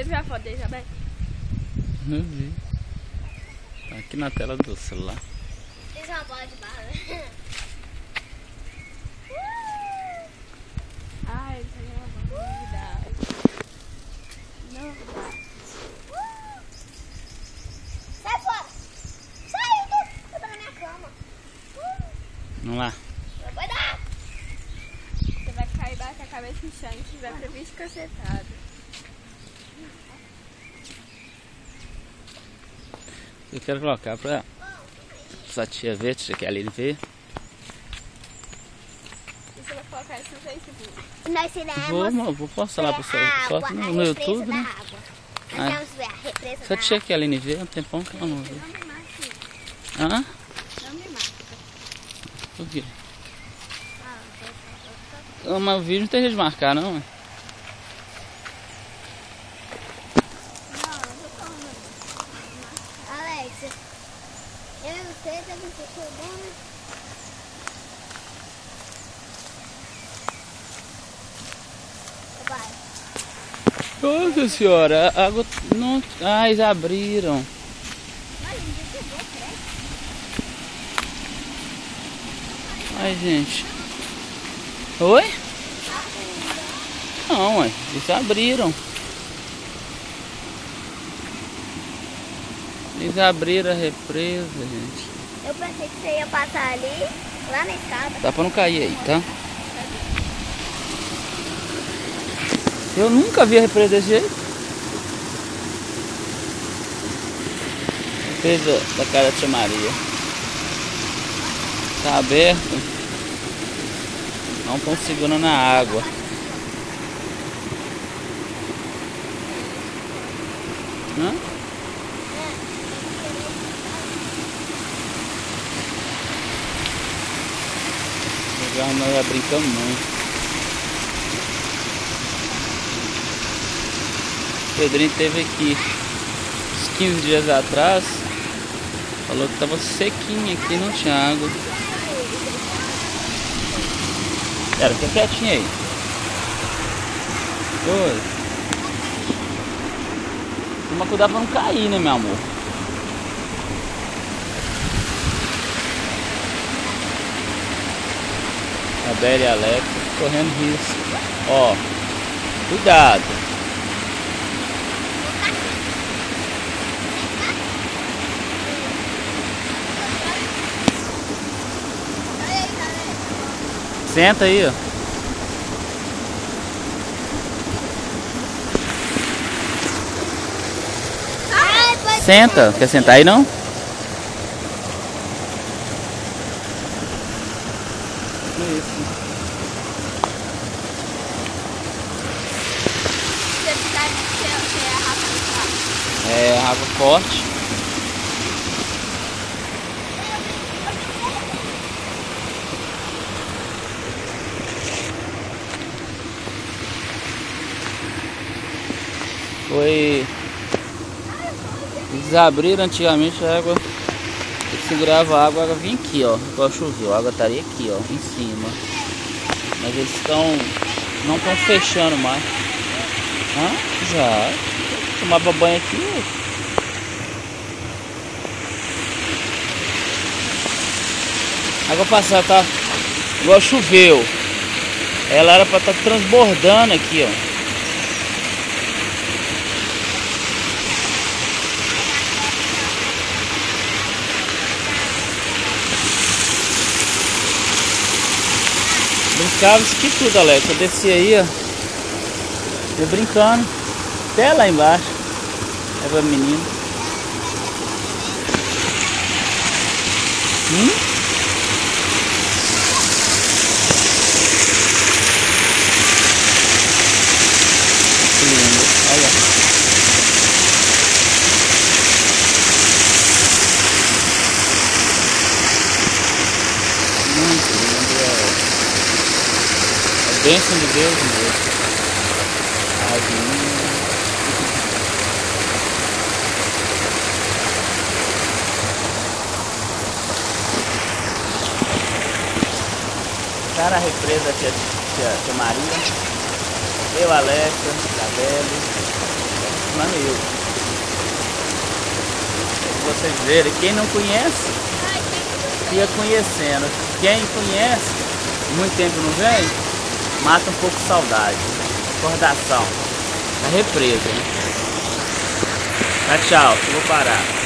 viu a foto da Isabel? Não vi. Tá aqui na tela do celular. Fiz uma bola de barra, né? Ai, isso aí é uma novidade. Novidade. Sai fora! Sai! Eu tô na minha cama. Vamos lá. Vai dar! Você vai cair, bater a cabeça no chão e vai pra bicho cacetado. Eu quero colocar pra sua tia ver, tia que a Aline ver. E você vai colocar isso no Facebook? Nós iremos Vou postar lá pro pessoal no YouTube, né? Nós vamos ver a represa Só da tia que a Aline vê, há um tempão que ela não vê. Não me marque. Hã? Não me marque. Por quê? Mas o vídeo não tem jeito de marcar, não? Não, não tô falando. Alex, eu e você temos que ser bom, né? Vai. Nossa senhora, a água não. Ah, eles abriram. Mas ninguém pegou, credo. Ai, gente. Oi? Não, ué, eles abriram. Eles abriram a represa, gente. Eu pensei que você ia passar ali, lá na escada. Dá pra não cair aí, tá? Eu nunca vi a represa desse jeito. Represa da casa da Tia Maria. Tá aberto. Não estão segurando a água. Hã? Legal, nós já brincamos muito. O Pedrinho esteve aqui uns 15 dias atrás. Falou que estava sequinho aqui, não tinha água. Pera, fica quietinho aí. Oi. Toma cuidado pra não cair, né, meu amor? A Bela e a Alex correndo risco. Ó, cuidado. Senta aí, ó. Senta. Quer sentar aí, não? Você ficar você é a raça do carro. É água forte. Foi. Eles abriram antigamente a água. Eles seguravam a água vinha aqui, ó. Igual choveu, a água estaria aqui, ó, em cima. Mas eles não estão fechando mais. Hã? Já. Tomava banho aqui. A água passada tá igual choveu. Ela era para estar transbordando aqui, ó. Brincava isso aqui tudo, Alex. Eu descia aí, ó. Eu brincando. Até lá embaixo. Leva a menina. Que lindo. Olha. Muito lindo. A bênção de Deus mesmo. Tá na represa aqui a tia Maria, eu, Alexa, Isabelle, lá no rio. Pra vocês verem, quem não conhece, ia conhecendo. Quem conhece, muito tempo não vem, mata um pouco de saudade. Recordação da represa, hein? Tchau, eu vou parar.